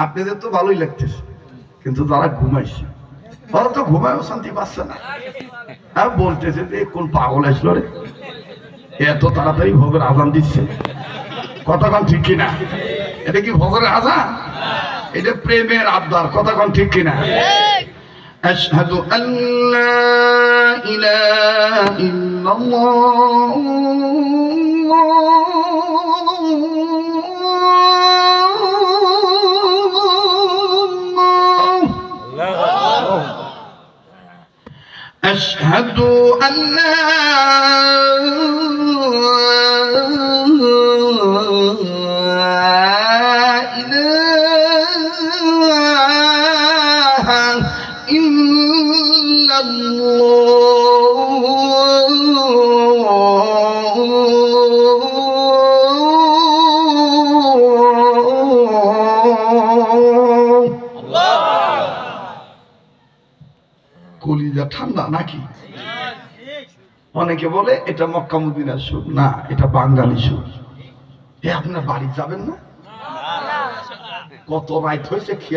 আপনাদের তো ভালোই লাগতেছে, কিন্তু যারা ঘুমাইছে ওরা তো ঘুমায়ও শান্তি পাচ্ছে না। আর বলতেছে যে কোন পাগল আসলো রে, এত তাড়াতাড়ি ভোগের আজান দিচ্ছে, কতক্ষণ ঠিক কিনা? এটা কি ভোগের আজান? এটা প্রেমের আবদার, কতক্ষণ ঠিক কিনা? আশহাদু আল্লা ইলাহা ইল্লাল্লাহ أشهد أن لا إله إلا الله। কলিজা ঠান্ডা নাকি? অনেকে বলে এটা মক্কা মদিনার সুর, না এটা বাঙালি সুর। আপনার বাড়ি যাবেন না? কত রাত হয়েছে খেয়াল